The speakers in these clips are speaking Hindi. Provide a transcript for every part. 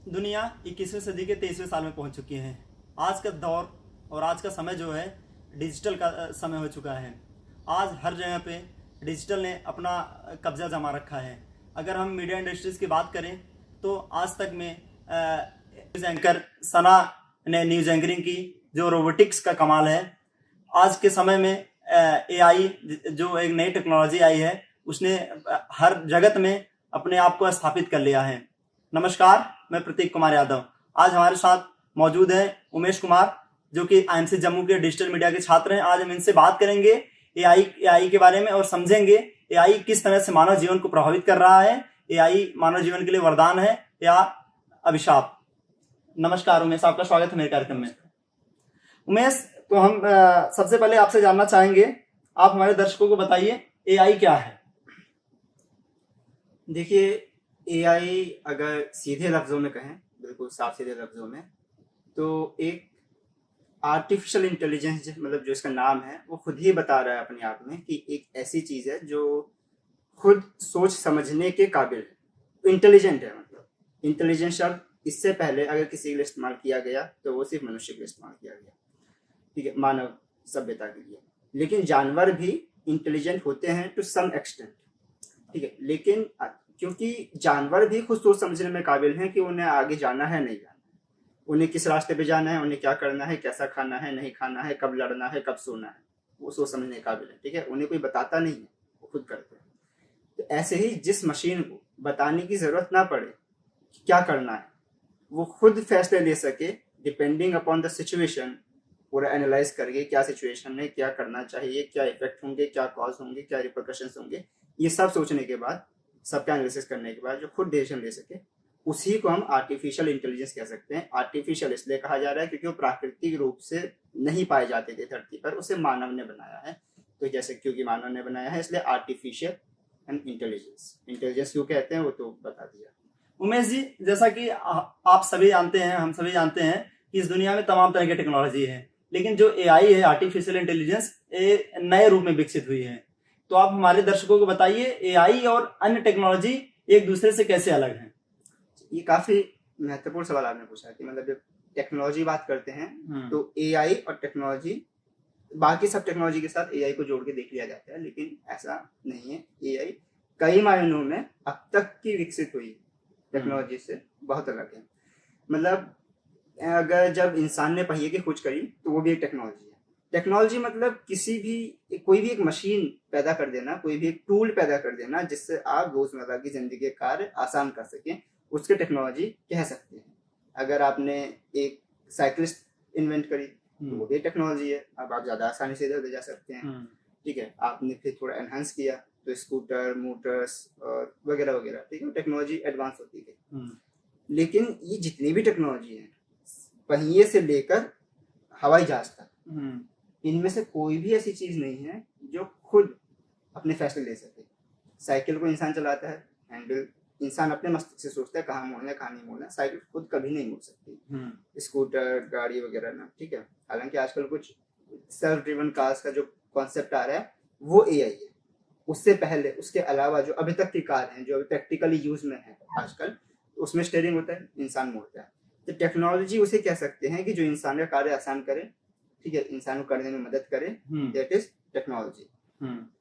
दुनिया 21वीं सदी के 23वें साल में पहुंच चुकी है। आज का दौर और आज का समय जो है डिजिटल का समय हो चुका है। आज हर जगह पे डिजिटल ने अपना कब्जा जमा रखा है। अगर हम मीडिया इंडस्ट्रीज़ की बात करें तो आज तक में न्यूज़ एंकर सना ने न्यूज़ एंकरिंग की, जो रोबोटिक्स का कमाल है। आज के समय में एआई जो एक नई टेक्नोलॉजी आई है, उसने हर जगत में अपने आप को स्थापित कर लिया है। नमस्कार, मैं प्रतीक कुमार यादव। आज हमारे साथ मौजूद है उमेश कुमार, जो कि आईएमसी जम्मू के डिजिटल मीडिया के छात्र हैं। आज हम इनसे बात करेंगे एआई के बारे में और समझेंगे एआई किस तरह से मानव जीवन को प्रभावित कर रहा है। एआई मानव जीवन के लिए वरदान है या अभिशाप। नमस्कार उमेश, आपका स्वागत है मेरे कार्यक्रम में। उमेश, तो हम सबसे पहले आपसे जानना चाहेंगे, आप हमारे दर्शकों को बताइए एआई क्या है। देखिए, एआई अगर सीधे लफ्ज़ों में कहें, बिल्कुल साफ सीधे लफ्ज़ों में, तो एक आर्टिफिशियल इंटेलिजेंस, मतलब जो इसका नाम है वो खुद ही बता रहा है अपने आप में कि एक ऐसी चीज़ है जो खुद सोच समझने के काबिल है, इंटेलिजेंट है। मतलब इंटेलिजेंट शब्द इससे पहले अगर किसी के लिए इस्तेमाल किया गया तो वो सिर्फ मनुष्य के लिए इस्तेमाल किया गया, ठीक है, मानव सभ्यता के लिए। लेकिन जानवर भी इंटेलिजेंट होते हैं टू सम एक्सटेंट, ठीक है। लेकिन क्योंकि जानवर भी खुद सोच समझने में काबिल हैं कि उन्हें आगे जाना है नहीं जाना है, उन्हें किस रास्ते पे जाना है, उन्हें क्या करना है, कैसा खाना है नहीं खाना है, कब लड़ना है कब सोना है, वो सोच समझने के काबिल है, ठीक है। उन्हें कोई बताता नहीं है, वो खुद करते हैं। तो ऐसे ही जिस मशीन को बताने की जरूरत ना पड़े कि क्या करना है, वो खुद फैसले ले सके डिपेंडिंग अपॉन द सिचुएशन, पूरा एनालाइज करके क्या सिचुएशन है, क्या करना चाहिए, क्या इफेक्ट होंगे, क्या कॉज होंगे, क्या रिपरकशंस होंगे, ये सब सोचने के बाद, सबका एनालिसिस करने के बाद जो खुद डिसीजन ले सके, उसी को हम आर्टिफिशियल इंटेलिजेंस कह सकते हैं। आर्टिफिशियल इसलिए कहा जा रहा है क्योंकि वो प्राकृतिक रूप से नहीं पाए जाते थे धरती पर, उसे मानव ने बनाया है। तो जैसे क्योंकि मानव ने बनाया है इसलिए आर्टिफिशियल एंड इंटेलिजेंस क्यों कहते हैं वो तो बता दिया। उमेश जी, जैसा कि आप सभी जानते हैं, हम सभी जानते हैं कि इस दुनिया में तमाम तरह की टेक्नोलॉजी है, लेकिन जो एआई है, आर्टिफिशियल इंटेलिजेंस, नए रूप में विकसित हुई है। तो आप हमारे दर्शकों को बताइए एआई और अन्य टेक्नोलॉजी एक दूसरे से कैसे अलग हैं। ये काफी महत्वपूर्ण सवाल आपने पूछा कि मतलब जब टेक्नोलॉजी बात करते हैं तो एआई और टेक्नोलॉजी, बाकी सब टेक्नोलॉजी के साथ एआई को जोड़ के देख लिया जाता है, लेकिन ऐसा नहीं है। एआई कई मायनों में अब तक की विकसित हुई टेक्नोलॉजी से बहुत अलग है। मतलब अगर जब इंसान ने पहिए की खोज करी तो वो भी एक टेक्नोलॉजी है। टेक्नोलॉजी मतलब किसी भी, कोई भी एक मशीन पैदा कर देना, कोई भी एक टूल पैदा कर देना जिससे आप रोजमर्रा की जिंदगी के कार्य आसान कर सकें, उसके टेक्नोलॉजी कह सकते हैं। अगर आपने एक साइकिलिस्ट इन्वेंट करी तो वो भी टेक्नोलॉजी है, अब आप ज्यादा आसानी से इधर उधर जा सकते हैं, ठीक है। आपने फिर थोड़ा एनहांस किया तो स्कूटर, मोटर्स और वगैरह वगैरह, ठीक है, टेक्नोलॉजी एडवांस होती गई। लेकिन ये जितनी भी टेक्नोलॉजी है, पहिए से लेकर हवाई जहाज तक, इनमें से कोई भी ऐसी चीज नहीं है जो खुद अपने फैसले ले सके। साइकिल को इंसान चलाता है, हैंडल इंसान अपने मस्तिष्क से सोचता है कहाँ मोड़ना है कहाँ नहीं मोड़ना है, साइकिल खुद कभी नहीं मोड़ सकती। स्कूटर, गाड़ी वगैरह ना, ठीक है। हालांकि आजकल कुछ सेल्फ ड्रिवन कार्स का जो कॉन्सेप्ट आ रहा है वो एआई है। उससे पहले, उसके अलावा जो अभी तक की कार हैं, जो अभी प्रैक्टिकली यूज में है आजकल, उसमें स्टीयरिंग होता है, इंसान मोड़ता है। तो टेक्नोलॉजी उसे कह सकते हैं कि जो इंसान का कार्य आसान करे, ठीक है, इंसान को करने में मदद करे, दैट इज टेक्नोलॉजी।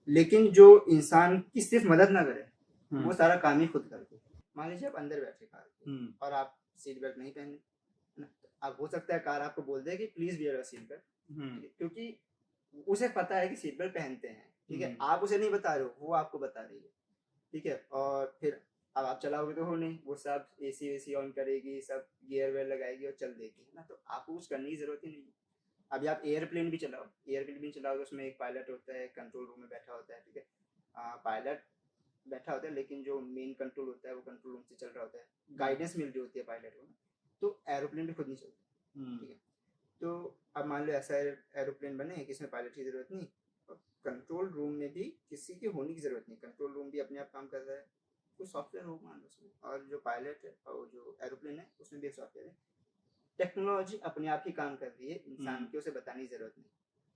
लेकिन जो इंसान की सिर्फ मदद ना करे, वो सारा काम ही खुद करते। मान लीजिए आप अंदर बैठे कार और आप सीट बेल्ट नहीं पहने, आप, हो सकता है कार आपको बोल दे कि please wear a seat belt, क्योंकि उसे पता है कि सीट बेल्ट पहनते हैं, ठीक है। आप उसे नहीं बता रहे हो, वो आपको बता रही है, ठीक है। और फिर अब आप चलाओगे तो हो नहीं, वो सब एसी वेसी ऑन करेगी, सब गियर वेयर लगाएगी और चल देगी ना, तो आपको कुछ करने की जरूरत ही नहीं। अभी आप एयरप्लेन भी चलाओ, तो उसमें एक पायलट होता है, कंट्रोल रूम में बैठा होता है, ठीक है। पायलट बैठा होता है, लेकिन जो मेन कंट्रोल होता है वो कंट्रोल रूम से चल रहा होता है, गाइडेंस मिल रही होती है पायलट को, तो एरोप्लेन भी खुद नहीं चलती, ठीक है। तो अब मान लो ऐसा एरोप्लेन बने कि इसमें पायलट की जरूरत नहीं, और कंट्रोल रूम में भी किसी की होने की जरूरत नहीं, कंट्रोल रूम भी अपने आप काम कर रहा है, कोई सॉफ्टवेयर हो मान लो उसमें, और जो पायलट है और जो एरोप्लेन है उसमें भी एक सॉफ्टवेयर है। टेक्नोलॉजी अपने आप ही काम कर रही है, इंसान की उसे बताने की जरूरत नहीं,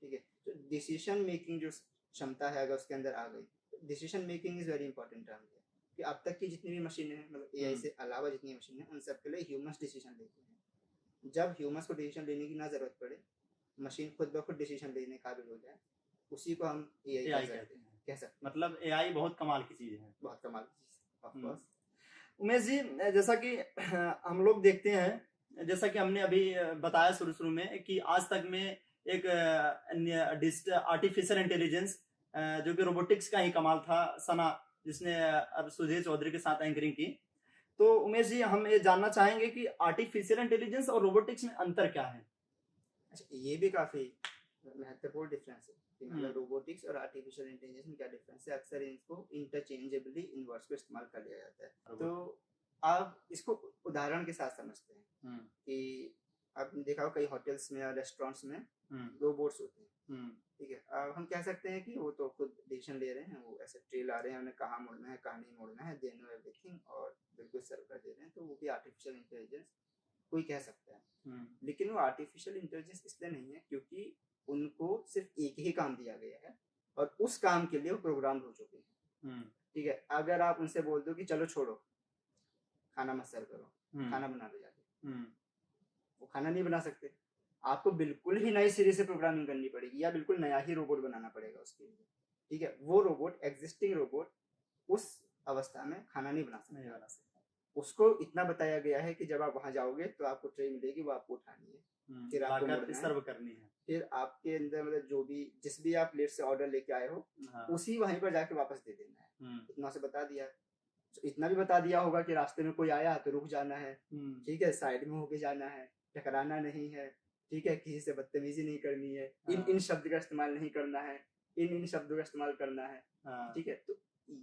ठीक है। तो डिसीजन मेकिंग जो क्षमता है अगर उसके अंदर आ गई, decision making is very important term है, कि अब तक की जितनी भी मशीनें हैं, मतलब एआई से अलावा जितनी मशीनें हैं, उन सब के लिए ह्यूमंस डिसीजन लेते हैं। जब ह्यूमंस को डिसीजन लेने की ना जरूरत पड़े, मशीन खुद ब खुद डिसीजन लेने काबिल हो जाए, उसी को हम एआई एआई कहते हैं। कह सकते हैं। मतलब एआई बहुत कमाल की चीज है। बहुत कमाल की चीज, ऑफ कोर्स। उमेश जी, जैसा कि हम लोग देखते हैं, जैसा कि हमने अभी बताया शुरू में कि आज तक में एक आर्टिफिशियल इंटेलिजेंस जो कि रोबोटिक्स का ही कमाल था, सना, जिसने सुधीर चौधरी के साथ एंकरिंग की। तो उमेश जी, हम ये जानना चाहेंगे कि आर्टिफिशियल इंटेलिजेंस और रोबोटिक्स में अंतर क्या है? अच्छा, ये भी काफी महत्वपूर्ण डिफरेंस है कि मतलब रोबोटिक्स और आर्टिफिशियल इंटेलिजेंस में क्या डिफरेंस है। अक्सर इनको इंटरचेंजेबली इन वर्ड्स को इस्तेमाल कर लिया जाता है। तो आप इसको उदाहरण के साथ समझते हैं कि आपने देखा हो कई होटल्स में या रेस्टोरेंट्स में रोबोट्स होते हैं, ठीक है। अब हम कह सकते हैं कि वो तो खुद डिसीजन ले रहे हैं, वो ऐसे ट्रे ला रहे हैं, उन्हें कहाँ मुड़ना है कहाँ नहीं मुड़ना है, दे नो एवरीथिंग, और बिल्कुल सर्व कर दे रहे हैं। तो वो भी आर्टिफिशियल इंटेलिजेंस कोई कह सकता है। लेकिन वो आर्टिफिशियल इंटेलिजेंस इसलिए नहीं है क्योंकि उनको सिर्फ एक ही काम दिया गया है और उस काम के लिए वो प्रोग्राम हो चुके हैं, ठीक है। अगर आप उनसे बोल दो कि चलो छोड़ो, खाना मत सर्व करो, खाना बना दो जाके, वो खाना नहीं बना सकते। आपको बिल्कुल ही नई सिरे से प्रोग्रामिंग करनी पड़ेगी या बिल्कुल नया ही रोबोट बनाना पड़ेगा उसके लिए, ठीक है। वो रोबोट, एग्जिस्टिंग रोबोट, उस अवस्था में खाना नहीं बना सकता। उसको इतना बताया गया है कि जब आप वहां जाओगे तो आपको ट्रे मिलेगी, वो आपको उठानी है, फिर आपको मुड़ना है, सर्व करनी है, फिर आपके अंदर मतलब जो भी जिस भी आप प्लेट से ऑर्डर लेके आए हो, उसी वहीं पर जाके वापस दे देना है। इतना से बता दिया। तो इतना भी बता दिया होगा कि रास्ते में कोई आया तो रुक जाना है, ठीक है, साइड में होके जाना है, टकराना नहीं है, ठीक है, किसी से बदतमीजी नहीं करनी है, इन शब्द का इस्तेमाल नहीं करना है, इन शब्दों का इस्तेमाल करना है, ठीक है। तो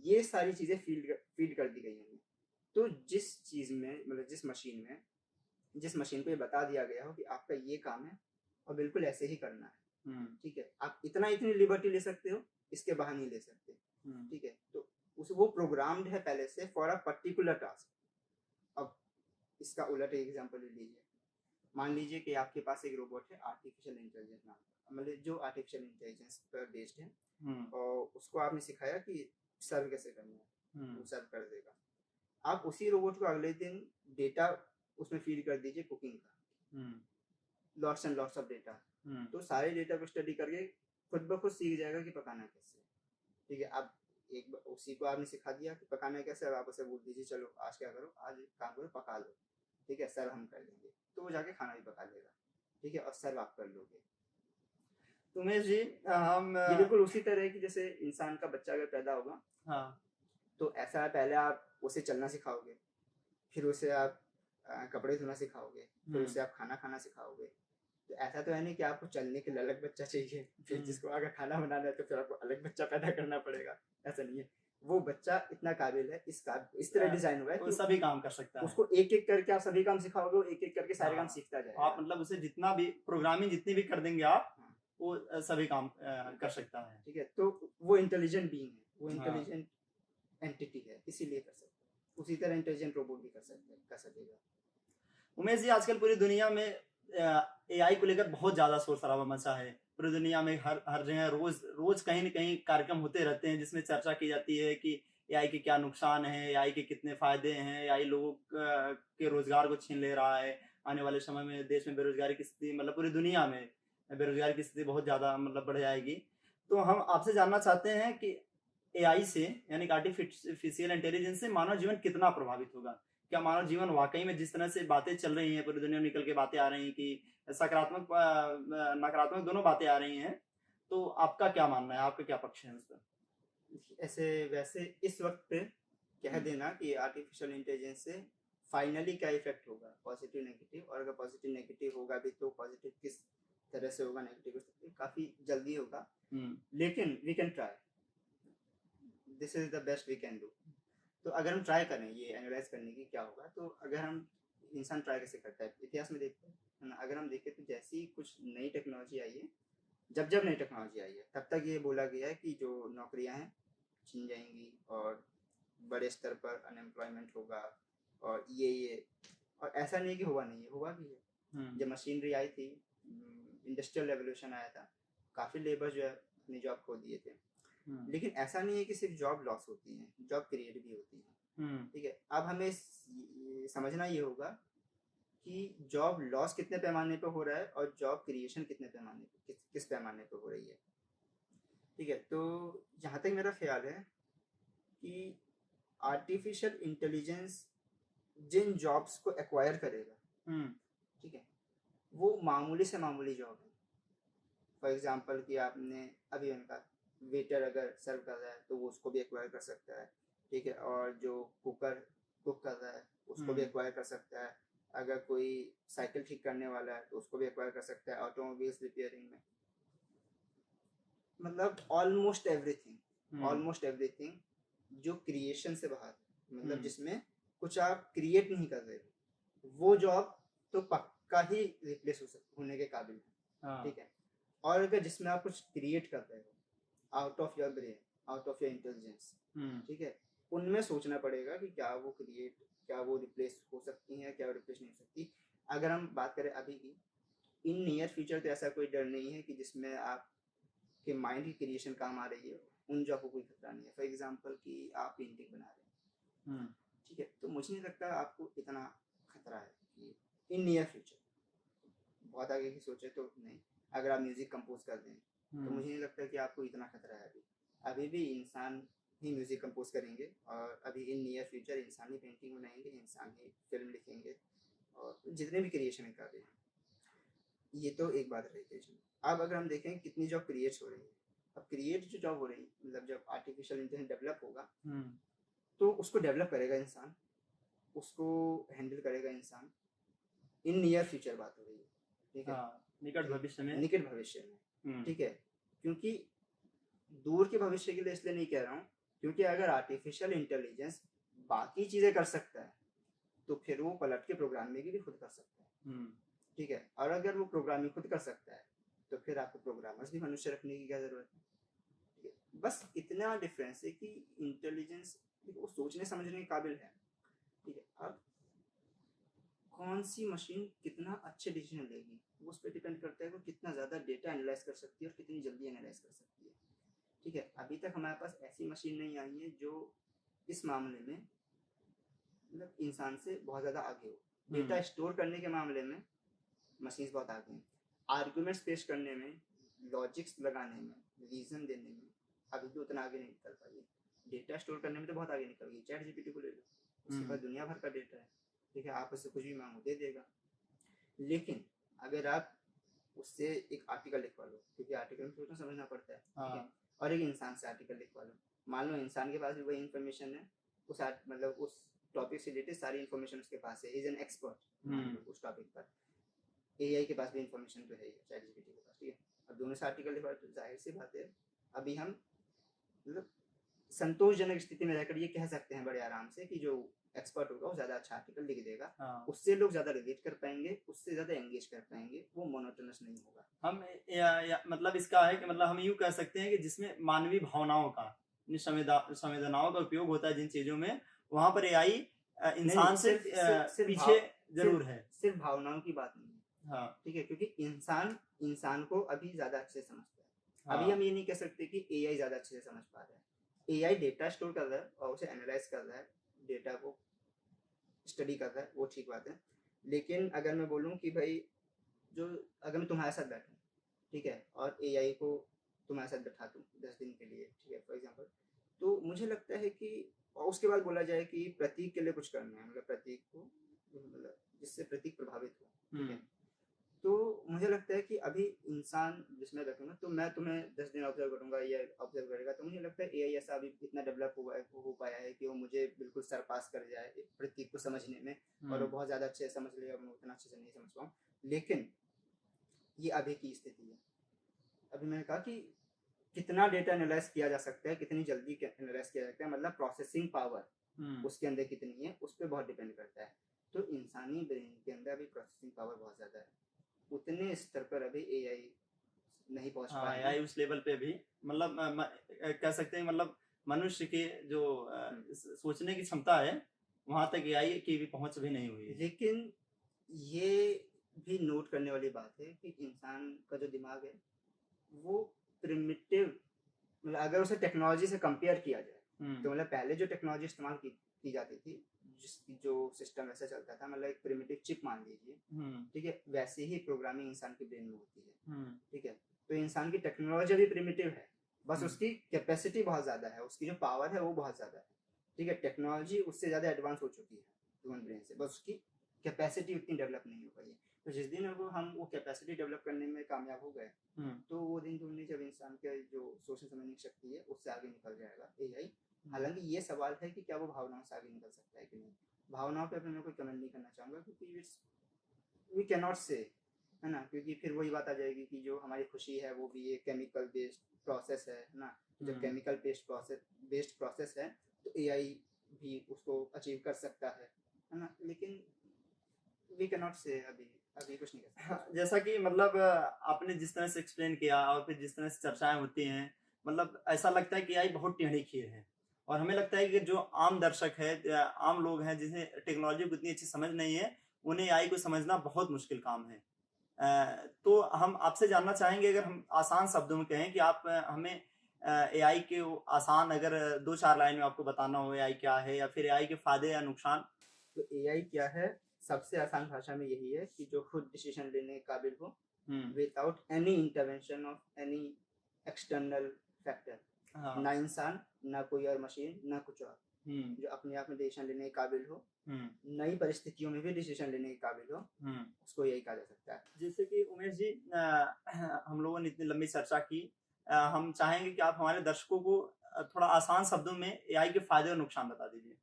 ये सारी चीजें फीड कर दी गई हैं। तो जिस चीज में मतलब जिस मशीन को ये बता दिया गया हो कि आपका ये काम है और बिल्कुल ऐसे ही करना है, ठीक है, आप इतनी लिबर्टी ले सकते हो, इसके बाहर नहीं ले सकते, ठीक है। तो वो प्रोग्राम्ड है पहले से फॉर अ पर्टिकुलर टास्क। अब इसका उलट एग्जांपल ले लीजिए। मान लीजिए कि आपके पास एक रोबोट है आर्टिफिशियल इंटेलिजेंस नाम का, मतलब जो आर्टिफिशियल इंटेलिजेंस पर बेस्ड है, और उसको आपने सिखाया कि सर्व कैसे करना है, वो सर्व कर देगा। आप उसी रोबोट को अगले दिन डेटा उसमें फीड कर दीजिए कुकिंग का, lots and lots of data, तो सारे डेटा को स्टडी करके खुद ब खुद सीख जाएगा कि पकाना कैसे, ठीक है। अब एक उसी को आपने सिखा दिया कि पकाना कैसे, अब आप उसे बोल दीजिए चलो आज क्या करो, आज काम करो, पका लो, ठीक है, सर्व हम कर लेंगे, तो वो जाके खाना भी पका लेगा, ठीक है, और सर्व आप कर लोगे। तो उमेश जी, हम ये बिल्कुल उसी तरह की जैसे इंसान का बच्चा अगर पैदा होगा, हाँ, तो ऐसा है, पहले आप उसे चलना सिखाओगे, फिर उसे आप कपड़े धोना सिखाओगे, फिर उसे आप खाना खाना सिखाओगे। तो ऐसा तो है नहीं कि आपको चलने के लिए अलग बच्चा चाहिए, फिर जिसको अगर खाना बनाना है तो फिर आपको अलग बच्चा पैदा करना पड़ेगा, ऐसा नहीं है। वो बच्चा इतना काबिल है, इस तरह डिजाइन हुआ है कि सभी काम कर सकता है। उसको एक एक करके आप सभी काम सिखाओगे, वो एक एक करके सारे काम सीखता जाएगा। आप मतलब उसे जितना भी प्रोग्रामिंग जितनी भी कर देंगे आप, वो सभी काम कर सकता है, ठीक है। तो वो इंटेलिजेंट बीइंग है, वो इंटेलिजेंट एंटिटी है, इसीलिए कर सकता है। उसी तरह इंटेलिजेंट रोबोट भी कर सकेगा। उमेश जी, आजकल पूरी दुनिया में एआई को लेकर बहुत ज्यादा शोर शराबा मचा है। पूरी दुनिया में हर जगह रोज कहीं न कहीं कार्यक्रम होते रहते हैं जिसमें चर्चा की जाती है कि एआई के क्या नुकसान है, एआई के कितने फायदे हैं, एआई लोगों के रोजगार को छीन ले रहा है। आने वाले समय में देश में बेरोजगारी की स्थिति, मतलब पूरी दुनिया में बेरोजगारी की स्थिति बहुत ज्यादा मतलब बढ़ जाएगी। तो हम आपसे जानना चाहते हैं कि एआई से, यानी कि आर्टिफिशियल इंटेलिजेंस से मानव जीवन कितना प्रभावित होगा? क्या मानव जीवन वाकई में जिस तरह से बातें चल रही हैं, पूरी दुनिया में निकल के बातें आ रही हैं कि सकारात्मक नकारात्मक दोनों बातें आ रही हैं, तो आपका क्या मानना है, आपका क्या पक्ष है उस पर? ऐसे वैसे इस वक्त पे कह देना कि आर्टिफिशियल इंटेलिजेंस से फाइनली क्या इफेक्ट होगा, पॉजिटिव नेगेटिव, और अगर पॉजिटिव नेगेटिव होगा भी तो पॉजिटिव किस तरह से होगा, नेगेटिव काफी जल्दी होगा, लेकिन we can try, this is the best we can do. तो अगर हम ट्राई करें ये एनालाइज करने की क्या होगा, तो अगर हम इंसान ट्राई कैसे करता है इतिहास में देखते हैं ना, अगर हम देखें तो जैसी कुछ नई टेक्नोलॉजी आई है, जब नई टेक्नोलॉजी आई है तब तक ये बोला गया है कि जो नौकरियां हैं छीन जाएंगी और बड़े स्तर पर अनएम्प्लॉयमेंट होगा, और ये और ऐसा नहीं है कि हुआ नहीं है, हुआ भी है। जब मशीनरी आई थी, इंडस्ट्रियल रेवोल्यूशन आया था, काफ़ी लेबर जो है अपनी जॉब खो दिए थे। लेकिन ऐसा नहीं है कि सिर्फ जॉब लॉस होती है, जॉब क्रिएट भी होती है। ठीक है। अब हमें समझना ये होगा कि जॉब लॉस कितने पैमाने पे हो रहा है और जॉब क्रिएशन कितने पैमाने पे, किस पैमाने पे हो रही है। ठीक है। तो जहाँ तक मेरा ख्याल है कि आर्टिफिशियल इंटेलिजेंस जिन जॉब्स को एक्वायर करेगा, ठीक है, वो मामूली से मामूली जॉब है। फॉर एग्जांपल कि आपने अभी उनका वेटर अगर सर्व कर रहा है तो वो उसको भी एक्वायर कर सकता है। ठीक है। और जो कुक कर रहा है उसको भी एक्वायर कर सकता है। अगर कोई साइकिल ठीक करने वाला है तो उसको भी एक्वायर कर सकता है। ऑटोमोबाइल्स रिपेयरिंग में, मतलब ऑलमोस्ट एवरीथिंग जो क्रिएशन से बाहर है, मतलब जिसमें कुछ आप क्रिएट नहीं कर रहे हो, वो जॉब तो पक्का ही रिप्लेस होने के काबिल है। ठीक है। और अगर जिसमें आप कुछ क्रिएट कर रहे हो out of your brain, out of your intelligence, ठीक है, उनमें सोचना पड़ेगा कि क्या वो रिप्लेस हो सकती हैं, क्या वो रिप्लेस नहीं हो सकती। अगर हम बात करें अभी की, इन नियर फ्यूचर तो ऐसा कोई डर नहीं है कि जिसमें आप के माइंड की क्रिएशन काम आ रही है, उन जॉब को कोई खतरा नहीं है। फॉर एग्जांपल कि आप पेंटिंग बना रहे हैं, ठीक है, तो मुझे नहीं लगता आपको इतना खतरा है कि इन नियर फ्यूचर, बहुत आगे की सोचे तो नहीं। अगर आप म्यूजिक कंपोज कर दें तो मुझे नहीं लगता कि आपको इतना खतरा है। अभी भी इंसान ही म्यूजिक कंपोज करेंगे और अभी इन नियर फ्यूचर इंसान ही पेंटिंग बनाएंगे, इंसान ही फिल्म लिखेंगे और जितने भी क्रिएशन कर रहे हैं। ये तो एक बात रही क्रिएशन। अब अगर हम देखें कितनी जॉब क्रिएट हो रही है, अब क्रिएट जो जॉब हो रही है, मतलब जब आर्टिफिशियल इंटेलिजेंस डेवलप होगा तो उसको डेवलप करेगा इंसान, उसको हैंडल करेगा इंसान। इन नियर फ्यूचर बात हो रही है, ठीक है, निकट भविष्य में, ठीक है। क्योंकि दूर के भविष्य के लिए इसलिए नहीं कह रहा हूँ, क्योंकि अगर आर्टिफिशियल इंटेलिजेंस बाकी चीजें कर सकता है तो फिर वो पलट के प्रोग्रामिंग भी खुद कर सकता है। ठीक है। और अगर वो प्रोग्रामिंग खुद कर सकता है तो फिर आपको प्रोग्रामर्स भी मनुष्य रखने की क्या जरूरत है। ठीक है। बस इतना डिफरेंस है कि इंटेलिजेंस वो सोचने समझने के काबिल है। ठीक है। अब कौन सी मशीन कितना अच्छे डिसीजन लेगी वो उस पर डिपेंड करता है, वो कितना ज़्यादा डेटा एनालाइज कर सकती है और कितनी जल्दी एनालाइज कर सकती है। ठीक है। अभी तक हमारे पास ऐसी मशीन नहीं आई है जो इस मामले में मतलब इंसान से बहुत ज़्यादा आगे हो। डेटा स्टोर करने के मामले में मशीन्स बहुत आगे हैं। आर्गुमेंट्स पेश करने में, लॉजिक्स लगाने में, रीजन देने में अभी भी उतना आगे नहीं निकल पाई है। डेटा स्टोर करने में तो बहुत आगे निकल गई। चैट जीपीटी को ले लो, उसके पास दुनिया भर का डेटा है। ठीक है। आप उससे कुछ भी मांगो दे देगा। लेकिन अगर आप उससे एक आर्टिकल लिखवा लो, क्योंकि आर्टिकल में सोचना समझना पड़ता है, ठीक है, और एक इंसान से आर्टिकल लिखवा लो, मान लो इंसान के पास भी वही इन्फॉर्मेशन है, मतलब उस टॉपिक से रिलेटेड सारी इन्फॉर्मेशन उसके पास है, इज एन एक्सपर्ट उस टॉपिक पर। एआई के पास भी इन्फॉर्मेशन तो है, चैट जीपीटी के पास, ठीक है। अब दोनों से आर्टिकल लिखवा तो जाहिर सी बात है अभी हम मतलब संतोषजनक स्थिति में रहकर ये कह सकते हैं बड़े आराम से कि जो एक्सपर्ट होगा वो ज्यादा अच्छा आर्टिकल लिख देगा। उससे लोग ज्यादा रिलेट कर पाएंगे, उससे ज्यादा एंगेज कर पाएंगे, वो मोनोटोनस नहीं होगा। हम मतलब इसका है कि मतलब हम यूं कह सकते हैं कि जिसमें मानवीय भावनाओं का, संवेदनाओं का उपयोग होता है जिन चीजों में, वहां पर एआई इंसान से पीछे जरूर है। सिर्फ भावनाओं की बात नहीं है। हाँ। ठीक है। क्योंकि इंसान को अभी ज्यादा अच्छे से समझता है। अभी हम ये नहीं कह सकते कि एआई ज्यादा अच्छे से समझ पा रहा है। एआई डेटा स्टोर कर रहा है और उसे एनालाइज कर रहा है, डेटा को स्टडी कर रहा है, वो ठीक बात है। लेकिन अगर मैं बोलूँ कि भाई अगर मैं तुम्हारे साथ बैठूँ, ठीक है, और एआई को तुम्हारे साथ बैठा दूँ 10 दिन के लिए, ठीक है, फॉर एग्जाम्पल, तो मुझे लगता है कि और उसके बाद बोला जाए कि प्रतीक के लिए कुछ करना है, मतलब प्रतीक को मतलब जिससे प्रतीक प्रभावित हो, ठीक है, तो मुझे लगता है कि अभी इंसान जिसमें रखूंगा तो मैं तुम्हें 10 दिन ऑब्जर्व करूंगा, ये ऑब्जर्व करेगा, तो मुझे लगता है एआई ऐसा अभी इतना डेवलप हो पाया है कि वो मुझे बिल्कुल सरपास कर जाए प्रतीक को समझने में, और वो बहुत ज़्यादा अच्छे से समझ लेगा, मैं उतना अच्छे से नहीं समझ पाऊँ। लेकिन ये अभी की स्थिति है। अभी मैंने कहा कि कितना डेटा एनालाइज किया जा सकता है, कितनी जल्दी एनालाइज किया जा सकता है, मतलब प्रोसेसिंग पावर उसके अंदर कितनी है, उस पर बहुत डिपेंड करता है। तो इंसानी ब्रेन के अंदर अभी प्रोसेसिंग पावर बहुत ज़्यादा है, उतने स्तर पर अभी एआई नहीं पहुंच पाया। एआई उस लेवल पे भी मतलब कह सकते हैं मतलब मनुष्य के जो सोचने की क्षमता है वहां तक एआई की भी पहुंच भी नहीं हुई है। लेकिन ये भी नोट करने वाली बात है कि इंसान का जो दिमाग है वो प्रिमिटिव, मतलब अगर उसे टेक्नोलॉजी से कंपेयर किया जाए तो मतलब पहले जो टेक्नोलॉजी इस्तेमाल की की जाती थी, जिसकी जो सिस्टम ऐसा चलता था, मतलब एक प्रिमिटिव चिप मान लीजिए, ठीक है, वैसे ही प्रोग्रामिंग इंसान के ब्रेन में होती है, ठीक है। तो इंसान की टेक्नोलॉजी अभी प्रिमिटिव है, बस उसकी कैपेसिटी बहुत ज़्यादा है, उसकी जो पावर है वो बहुत ज़्यादा है, ठीक है। टेक्नोलॉजी उससे ज़्यादा एडवांस हो चुकी है ह्यूमन ब्रेन से, बस उसकी कैपेसिटी उतनी डेवलप नहीं हो पाई है। तो जिस दिन हम वो कैपेसिटी डेवलप करने में कामयाब हो गए, तो वो दिन दूर नहीं जब इंसान के जो सोचने समझने की शक्ति है उससे आगे निकल जाएगा एआई। हालांकि ये सवाल है कि क्या वो भावनाओं से आगे निकल सकता है कि नहीं। भावनाओं पे मैं कोई कमेंट नहीं करना चाहूँगा, क्योंकि वी कैन नॉट से, है ना, क्योंकि फिर वही बात आ जाएगी कि जो हमारी खुशी है वो भी एक केमिकल बेस्ड प्रोसेस है ना। जब केमिकल बेस्ड प्रोसेस है तो एआई भी उसको अचीव कर सकता है ना, लेकिन वी कैन नॉट से अभी कुछ नहीं कर सकते। हाँ, जैसा कि मतलब आपने जिस तरह से एक्सप्लेन किया और फिर जिस तरह से चर्चाएं होती हैं, मतलब ऐसा लगता है कि एआई बहुत टेढ़ी खीर है, और हमें लगता है कि जो आम दर्शक है या आम लोग हैं जिन्हें टेक्नोलॉजी को इतनी अच्छी समझ नहीं है, उन्हें एआई को समझना बहुत मुश्किल काम है। तो हम आपसे जानना चाहेंगे, अगर हम आसान शब्दों में कहें कि आप हमें एआई के आसान, अगर 2-4 लाइन में आपको बताना हो एआई क्या है, या फिर एआई के फायदे या नुकसान। तो एआई क्या है, सबसे आसान भाषा में यही है कि जो खुद डिसीजन लेने के काबिल हो without any intervention of any external factor. हाँ। ना इंसान, ना कोई और मशीन, ना कुछ और, जो अपने आप में डिसीजन लेने के काबिल हो, नई परिस्थितियों में भी डिसीजन लेने के काबिल हो, उसको यही कहा जा सकता है। जैसे कि उमेश जी, हम लोगों ने इतनी लंबी चर्चा की, हम चाहेंगे कि आप हमारे दर्शकों को थोड़ा आसान शब्दों में एआई के फायदे और नुकसान बता दीजिए।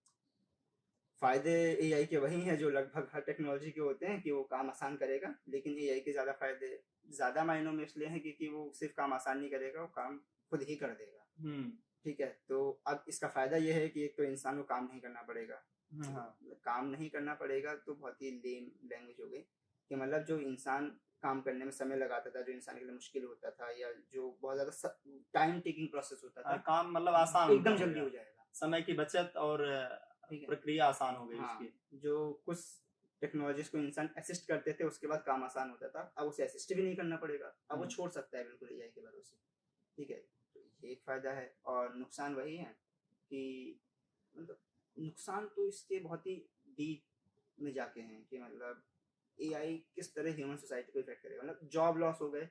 फायदे एआई के वही हैं जो लगभग हर टेक्नोलॉजी के होते हैं, कि वो काम आसान करेगा, लेकिन एआई के ज़्यादा फायदे ज़्यादा मायनों में इसलिए हैं क्योंकि वो सिर्फ काम आसान नहीं करेगा, वो काम खुद ही कर देगा। ठीक है, तो अब इसका फायदा ये है कि एक तो इंसान को काम नहीं करना पड़ेगा। हाँ। काम नहीं करना पड़ेगा तो बहुत ही लेम लैंग्वेज हो गई, कि मतलब जो इंसान काम करने में समय लगाता था, जो इंसान के लिए मुश्किल होता था, या जो बहुत ज्यादा टाइम टेकिंग प्रोसेस होता था, काम मतलब आसान एकदम जल्दी हो जाएगा, समय की बचत और प्रक्रिया आसान हो गई। हाँ, उसकी जो कुछ टेक्नोलॉजीज को इंसान असिस्ट करते थे उसके बाद काम आसान होता था, अब उसे असिस्ट भी नहीं करना पड़ेगा, अब वो छोड़ सकता है बिल्कुल एआई के भरोसे। ठीक है, तो ये एक फायदा है। और नुकसान वही है कि मतलब नुकसान तो इसके बहुत ही डीप में जाके हैं, कि मतलब एआई किस तरह ह्यूमन सोसाइटी को इफेक्ट करेगा। मतलब जॉब लॉस हो गए,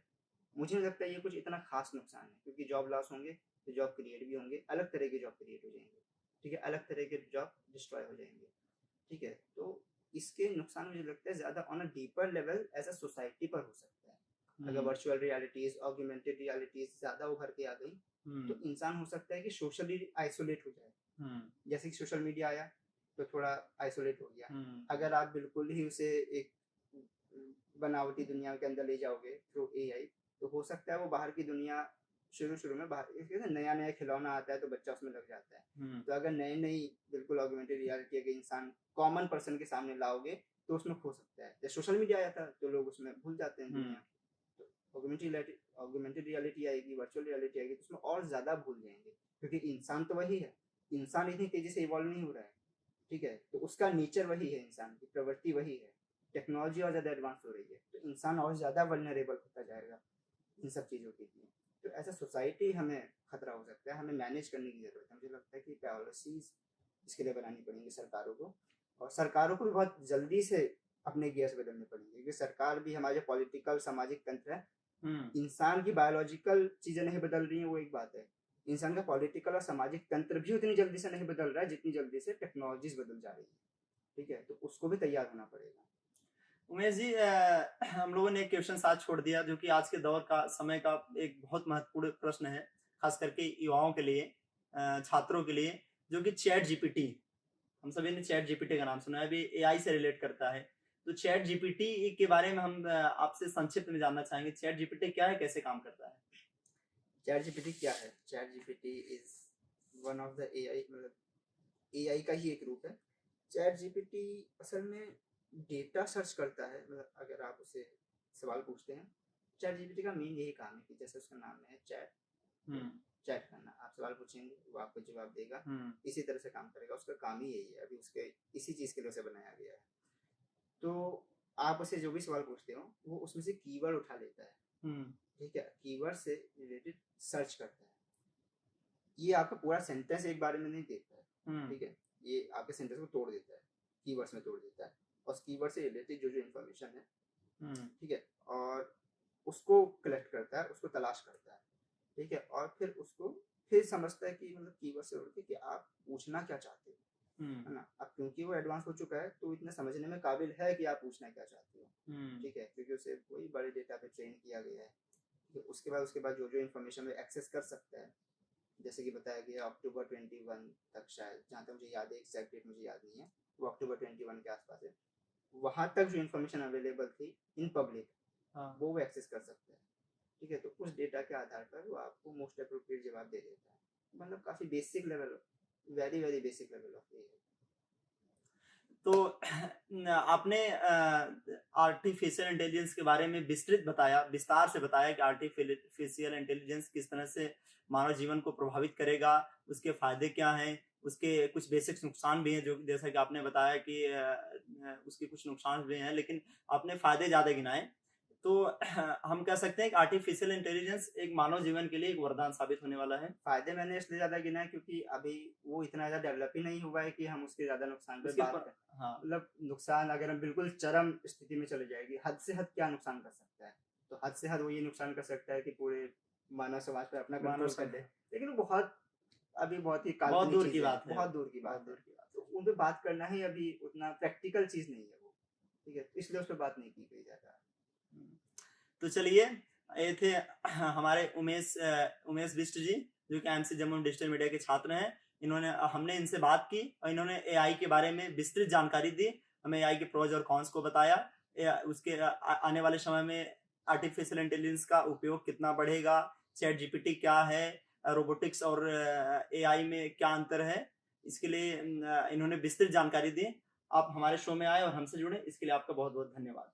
मुझे नहीं लगता ये कुछ इतना खास नुकसान है, क्योंकि जॉब लॉस होंगे तो जॉब क्रिएट भी होंगे, अलग तरह के जॉब क्रिएट हो जाएंगे, ठीक है, अलग तरह के जॉब डिस्ट्रॉय हो जाएंगे। ठीक है, तो इसके नुकसान मुझे लगता है ज्यादा on a deeper level as a society पर हो सकता है। अगर वर्चुअल रियलिटीज, ऑगमेंटेड रियलिटीज ज्यादा उभर के आ गई, तो इंसान हो सकता है कि सोशली आइसोलेट हो जाए। जैसे कि सोशल मीडिया आया तो थोड़ा आइसोलेट हो गया। अगर आप बिल्कुल ही उसे एक बनावटी दुनिया के अंदर ले जाओगे थ्रू एआई, तो हो सकता है वो बाहर की दुनिया शुरू में बाहर नया नया खिलौना आता है तो बच्चा उसमें लग जाता है। तो अगर नई बिल्कुल ऑगमेंटेड रियलिटी अगर इंसान कॉमन पर्सन के सामने लाओगे तो उसमें खो सकता है। जैसे सोशल मीडिया आया था तो लोग उसमें भूल जाते हैं दुनिया। तो ऑगमेंटेड रियलिटी आएगी, वर्चुअल रियलिटी आएगी, तो उसमें और ज्यादा भूल जाएंगे, क्योंकि इंसान तो वही है, इंसान इतनी तेजी से इवॉल्व नहीं हो रहा है। ठीक है, तो उसका नेचर वही है, इंसान की प्रवृत्ति वही है। टेक्नोलॉजी और ज्यादा एडवांस हो रही है तो इंसान और ज्यादा वल्नरेबल होता जाएगा इन सब चीजों के लिए। तो ऐसा सोसाइटी हमें खतरा हो सकता है, हमें मैनेज करने की जरूरत है। मुझे लगता है कि पॉलिसीज इसके लिए बनानी पड़ेंगी सरकारों को, और सरकारों को भी बहुत जल्दी से अपने गियर्स बदलने पड़ेंगे, क्योंकि सरकार भी हमारे पॉलिटिकल सामाजिक तंत्र है। इंसान की बायोलॉजिकल चीजें नहीं बदल रही हैं वो एक बात है, इंसान का पॉलिटिकल और सामाजिक तंत्र भी उतनी जल्दी से नहीं बदल रहा है जितनी जल्दी से टेक्नोलॉजीज बदल जा रही है। ठीक है, तो उसको भी तैयार होना पड़ेगा। उमेश जी, हम लोगों ने एक क्वेश्चन साथ छोड़ दिया जो कि आज के दौर का समय का एक बहुत महत्वपूर्ण प्रश्न है, खास करके युवाओं के लिए, छात्रों के लिए, जो कि चैट जीपीटी। हम सभी ने चैट जीपीटी का नाम सुना है, अभी एआई से रिलेट करता है। तो चैट जीपीटी के बारे में हम आपसे संक्षिप्त में जानना चाहेंगे, चैट जीपीटी क्या है, कैसे काम करता है? चैट जीपीटी क्या है? Chat GPT is one of the AI, मतलब एआई का ही एक रूप है। चैट जीपीटी असल में डेटा सर्च करता है। मतलब अगर आप उसे सवाल पूछते हैं, चैट जीपीटी का मेन यही काम है कि जैसे उसका नाम है चैट, चैट करना, आप सवाल पूछेंगे वो आपको जवाब देगा, इसी तरह से काम करेगा। उसका काम ही यही है, अभी उसके इसी चीज के लिए उसे बनाया गया है। तो आप उसे जो भी सवाल पूछते हो वो उसमें से कीवर्ड उठा लेता है। ठीक है, कीवर्ड से रिलेटेड सर्च करता है। ये आपका पूरा सेंटेंस एक बारे में नहीं देता है। ठीक है, ये आपके सेंटेंस को तोड़ देता है, कीवर्ड्स में तोड़ देता है, और उस कीवर्ड से रिलेटेड जो जो इन्फॉर्मेशन है, ठीक है, और उसको कलेक्ट करता है, उसको तलाश करता है, ठीक है, और फिर उसको फिर समझता है कि मतलब कीवर्ड से उड़ के कि आप पूछना क्या चाहते हो, है ना। अब क्योंकि वो एडवांस हो चुका है तो इतना समझने में काबिल है कि आप पूछना क्या चाहते हो, ठीक है, क्योंकि उसे वही बड़े डेटा पे ट्रेन किया गया है। ठीक है, उसके बाद जो जो इन्फॉर्मेशन वो एक्सेस कर सकता है, जैसे कि बताया गया अक्टूबर 21 तक, शायद जहाँ तक मुझे याद है, एग्जैक्ट डेट मुझे याद नहीं है, वो अक्टूबर 21 के आसपास है, वहाँ तक जो इन्फॉर्मेशन अवेलेबल थी इन पब्लिक, वो एक्सेस कर सकता है, ठीक है। तो उस डेटा के आधार पर वो आपको मोस्ट अप्रोप्रिएट जवाब दे देता है, मतलब काफ़ी basic level, very very basic level of AI. तो आपने आर्टिफिशियल इंटेलिजेंस के बारे में विस्तार से बताया कि आर्टिफिशियल इंटेलिजेंस किस तरह से मानव जीवन को प्रभावित करेगा, उसके फायदे क्या हैं, उसके कुछ बेसिक नुकसान भी हैं, जो जैसा कि आपने बताया कि उसके कुछ नुकसान भी हैं, लेकिन आपने फायदे ज्यादा गिनाए। तो हम कह सकते हैं कि आर्टिफिशियल इंटेलिजेंस एक मानव जीवन के लिए एक वरदान साबित होने वाला है। फायदे मैंने इसलिए ज्यादा गिना है क्योंकि अभी वो इतना ज्यादा डेवलप ही नहीं हुआ है कि हम उसके ज्यादा नुकसान पे बात करें। हाँ, मतलब नुकसान अगर हम बिल्कुल चरम स्थिति में चले जाएगी, हद से हद क्या नुकसान कर सकता है, तो हद से हद वो ये नुकसान कर सकता है कि पूरे मानव समाज पर अपना कंट्रोल कर ले, लेकिन वो बहुत अभी बहुत ही बहुत दूर चीज़ की है, बात है, बहुत दूर की बात है, तो उन पे बात करना ही अभी उतना प्रैक्टिकल चीज नहीं है वो, ठीक है, इसलिए उस पर बात नहीं की गई ज्यादा। तो चलिए, ये थे हमारे उमेश बिष्ट जी, जो कि एमसी जम्मू डिजिटल मीडिया के छात्र हैं। हमने इनसे बात की और इन्होंने एआई के बारे में विस्तृत जानकारी दी, हमें एआई के प्रोज और कॉन्स को बताया, उसके आने वाले समय में आर्टिफिशियल इंटेलिजेंस का उपयोग कितना बढ़ेगा, चैट जीपीटी क्या है, रोबोटिक्स और एआई में क्या अंतर है, इसके लिए इन्होंने विस्तृत जानकारी दी। आप हमारे शो में आए और हमसे जुड़े, इसके लिए आपका बहुत बहुत धन्यवाद।